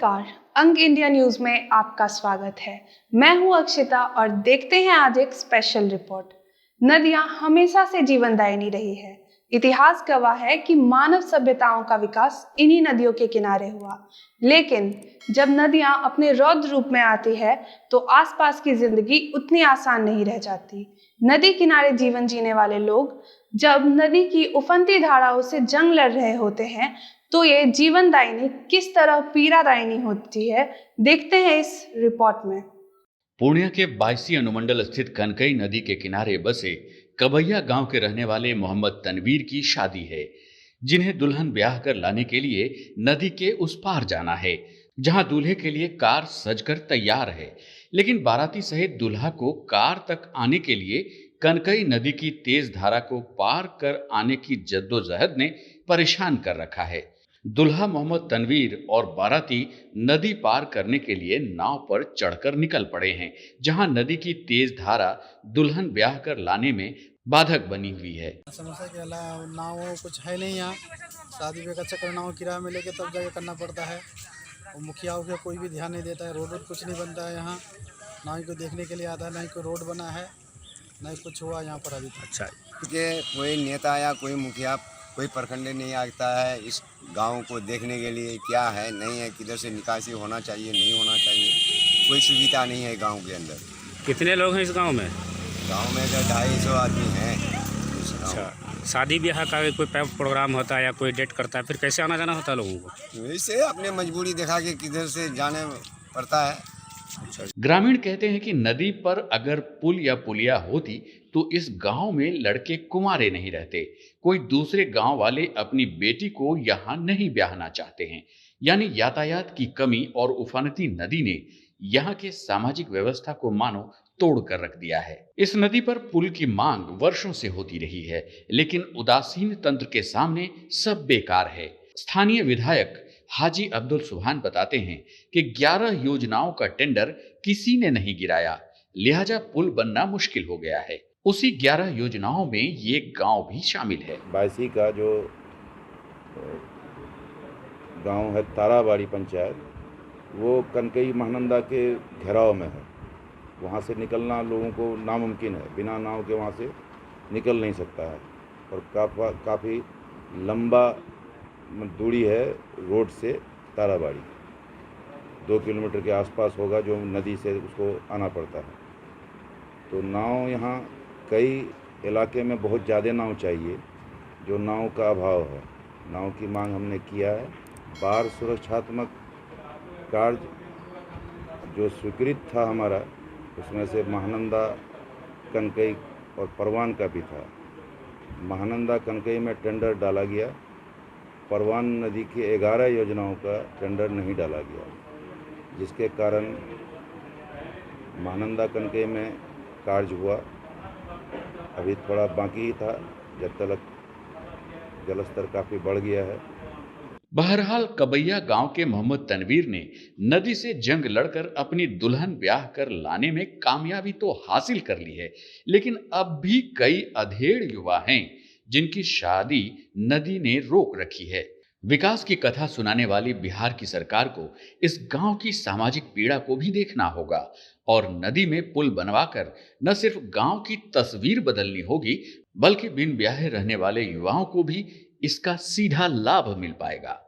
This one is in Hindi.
नमस्कार, अंग इंडिया न्यूज में आपका स्वागत है। मैं हूं अक्षिता और देखते हैं आज एक स्पेशल रिपोर्ट। नदियां हमेशा से जीवनदायिनी रही है। इतिहास गवाह है कि मानव सभ्यताओं का विकास इन्हीं नदियों के किनारे हुआ। लेकिन जब नदियां अपने रौद्र रूप में आती है तो आसपास की जिंदगी उतनी आसान नहीं रह जाती। नदी किनारे जीवन जीने वाले लोग जब नदी की उफनती धाराओं से जंग लड़ रहे होते हैं तो ये जीवनदायिनी किस तरह पीड़ादायिनी होती है, देखते हैं इस रिपोर्ट में। पूर्णिया के बायसी अनुमंडल स्थित कनकई नदी के किनारे बसे कबैया गांव के रहने वाले मोहम्मद तनवीर की शादी है, जिन्हें दुल्हन ब्याह कर लाने के लिए नदी के उस पार जाना है, जहां दूल्हे के लिए कार सजकर तैयार है। लेकिन बाराती सहित दूल्हा को कार तक आने के लिए कनकई नदी की तेज धारा को पार कर आने की जद्दोजहद ने परेशान कर रखा है। दुल्हा मोहम्मद तनवीर और बाराती नदी पार करने के लिए नाव पर चढ़कर निकल पड़े हैं, जहां नदी की तेज धारा दुल्हन ब्याह कर लाने में बाधक बनी हुई है। समस्या के अलावा नाव कुछ है नहीं यहाँ। शादी ब्याह का चक्कर नाव किराए में लेके तब जाके करना पड़ता है और मुखिया उखिया कोई भी ध्यान नहीं देता है। रोड कुछ नहीं बनता है यहाँ, ना ही कोई देखने के लिए आता है, ना ही कोई रोड बना है, ना ही कुछ हुआ यहाँ पर अभी तक। अच्छा, कि कोई नेता या कोई मुखिया कोई प्रखंड नहीं आता है इस गांव को देखने के लिए, क्या है नहीं है, किधर से निकासी होना चाहिए नहीं होना चाहिए, कोई सुविधा नहीं है गांव के अंदर। कितने लोग हैं इस गांव में? गांव में तो 250 आदमी हैं इस गाँव। अच्छा, शादी ब्याह का कोई प्रोग्राम होता है या कोई डेट करता है, फिर कैसे आना जाना होता है लोगों को? वैसे अपने मजबूरी दिखा के किधर से जाने पड़ता है। ग्रामीण कहते हैं कि नदी पर अगर पुल या पुलिया होती तो इस गांव में लड़के कुंवारे नहीं रहते। कोई दूसरे गांव वाले अपनी बेटी को यहां नहीं ब्याहना चाहते हैं। यानी यातायात की कमी और उफानती नदी ने यहां के सामाजिक व्यवस्था को मानो तोड़ कर रख दिया है। इस नदी पर पुल की मांग वर्षों से होती रही है, लेकिन उदासीन तंत्र के सामने सब बेकार है। स्थानीय विधायक हाजी अब्दुल सुभान बताते हैं कि 11 योजनाओं का टेंडर किसी ने नहीं गिराया, लिहाजा पुल बनना मुश्किल हो गया है। उसी 11 योजनाओं में ये गांव भी शामिल है। बायसी का जो गांव है ताराबाड़ी पंचायत, वो कनकई महानंदा के घेराव में है। वहाँ से निकलना लोगों को नामुमकिन है, बिना नाव के वहाँ से निकल नहीं सकता है और काफ़ी लंबा दूरी है रोड से ताराबाड़ी। 2 किलोमीटर के आसपास होगा जो नदी से उसको आना पड़ता है। तो नाव यहाँ कई इलाके में बहुत ज़्यादा नाव चाहिए, जो नाव का अभाव है। नाव की मांग हमने किया है। बाढ़ सुरक्षात्मक कार्य जो स्वीकृत था हमारा, उसमें से महानंदा, कनकई और परवान का भी था। महानंदा कनकई में टेंडर डाला गया, परवान नदी की 11 योजनाओं का टेंडर नहीं डाला गया, जिसके कारण महानंदा कनकई में कार्य हुआ। अभी थोड़ा बाकी था, जब तक जलस्तर काफ़ी बढ़ गया है। बहरहाल कबैया गांव के मोहम्मद तनवीर ने नदी से जंग लड़कर अपनी दुल्हन ब्याह कर लाने में कामयाबी तो हासिल कर ली है, लेकिन अब भी कई अधेड़ युवा हैं जिनकी शादी नदी ने रोक रखी है। विकास की कथा सुनाने वाली बिहार की सरकार को इस गांव की सामाजिक पीड़ा को भी देखना होगा और नदी में पुल बनवाकर न सिर्फ गांव की तस्वीर बदलनी होगी, बल्कि बिन ब्याहे रहने वाले युवाओं को भी इसका सीधा लाभ मिल पाएगा।